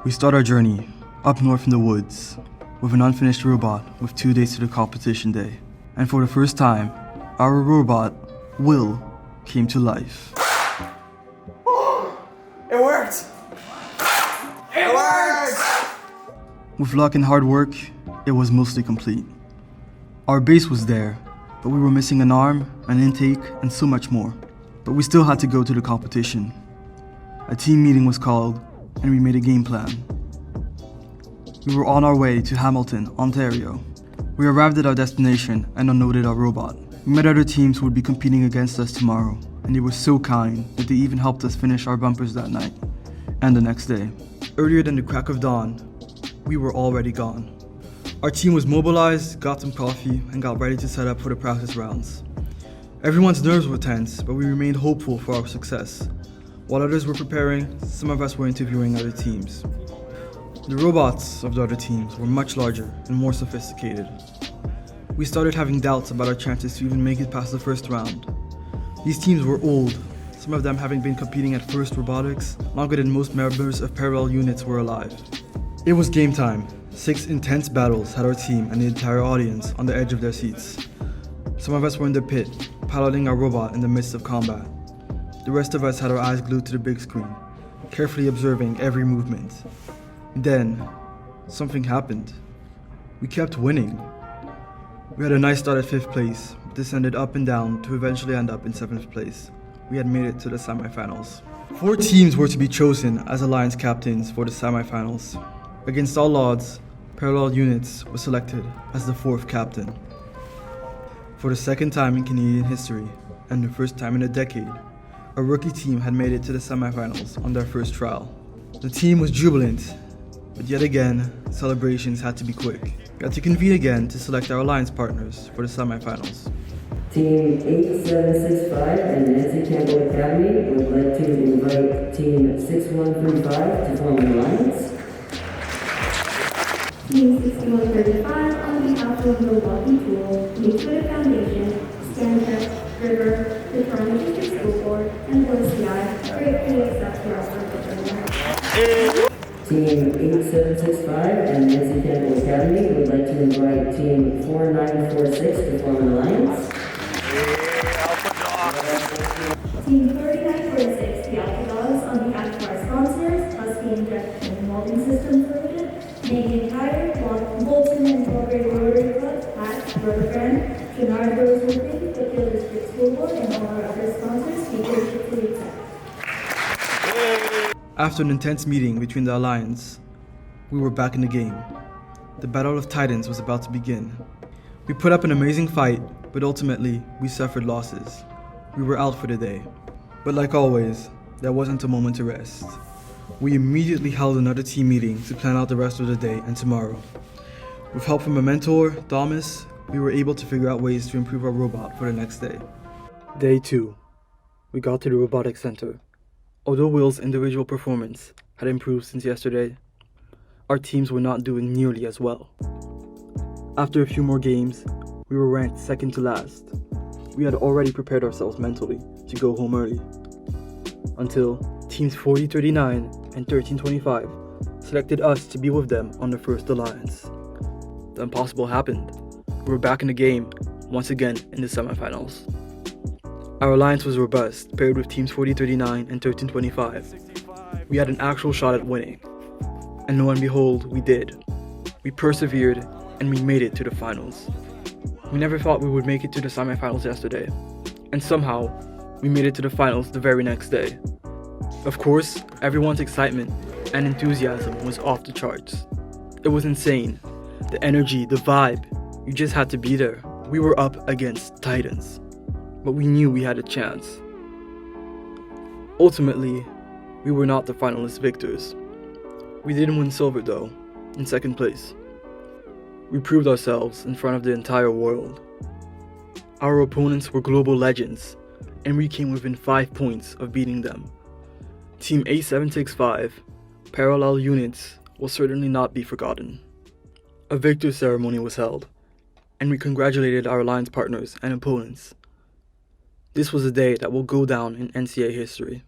We start our journey up north in the woods with an unfinished robot with 2 days to the competition day. And for the first time, our robot, Will, came to life. It worked! It worked! With luck and hard work, it was mostly complete. Our base was there, but we were missing an arm, an intake, and so much more. But we still had to go to the competition. A team meeting was called, and we made a game plan. We were on our way to Hamilton, Ontario. We arrived at our destination and unloaded our robot. We met other teams who would be competing against us tomorrow, and they were so kind that they even helped us finish our bumpers that night and the next day. Earlier than the crack of dawn, we were already gone. Our team was mobilized, got some coffee, and got ready to set up for the practice rounds. Everyone's nerves were tense, but we remained hopeful for our success. While others were preparing, some of us were interviewing other teams. The robots of the other teams were much larger and more sophisticated. We started having doubts about our chances to even make it past the first round. These teams were old, some of them having been competing at FIRST Robotics longer than most members of parallel units were alive. It was game time. 6 intense battles had our team and the entire audience on the edge of their seats. Some of us were in the pit, piloting our robot in the midst of combat. The rest of us had our eyes glued to the big screen, carefully observing every movement. Then, something happened. We kept winning. We had a nice start at 5th place, but descended up and down to eventually end up in 7th place. We had made it to the semifinals. 4 teams were to be chosen as alliance captains for the semifinals. Against all odds, Parallel Units was selected as the 4th captain. For the 2nd time in Canadian history, and the 1st time in a decade, a rookie team had made it to the semifinals on their first trial. The team was jubilant, but yet again, celebrations had to be quick. We had to convene again to select our alliance partners for the semifinals. Team 8765 and Nancy Campbell Academy would like to invite Team 6135 to form an alliance. Team 6135, on behalf of Milwaukee Tool, Nuclear Foundation, Scantrek, River, the Toronto District School Board, and OCI, gratefully accept your offer. Team 8765 and Nancy Campbell Academy would like to invite Team 4946 to form an alliance. Team 3946, the Alpha Dogs, on behalf of our sponsors, Husky Injection and Molding Systems Limited, Canadian Tire, Bolton Incorporated Rotary Club, Hatch, Rotherbrand, Chenard Rose Roofing, the Field District School Board, and all our other sponsors, we gratefully accept. After an intense meeting between the alliance, we were back in the game. The Battle of Titans was about to begin. We put up an amazing fight, but ultimately, we suffered losses. We were out for the day. But like always, there wasn't a moment to rest. We immediately held another team meeting to plan out the rest of the day and tomorrow. With help from a mentor, Thomas, we were able to figure out ways to improve our robot for the next day. Day 2. We got to the Robotics Center. Although Will's individual performance had improved since yesterday, our teams were not doing nearly as well. After a few more games, we were ranked 2nd to last. We had already prepared ourselves mentally to go home early. Until teams 4039 and 1325 selected us to be with them on the first alliance. The impossible happened. We were back in the game, once again in the semifinals. Our alliance was robust, paired with teams 4039 and 1325. We had an actual shot at winning. And lo and behold, we did. We persevered, and we made it to the finals. We never thought we would make it to the semifinals yesterday. And somehow, we made it to the finals the very next day. Of course, everyone's excitement and enthusiasm was off the charts. It was insane. The energy, the vibe, you just had to be there. We were up against Titans. But we knew we had a chance. Ultimately, we were not the finalist victors. We didn't win silver though, in 2nd place. We proved ourselves in front of the entire world. Our opponents were global legends, and we came within 5 points of beating them. Team 8765, Parallel Units, will certainly not be forgotten. A victor ceremony was held, and we congratulated our alliance partners and opponents. This was a day that will go down in NCA history.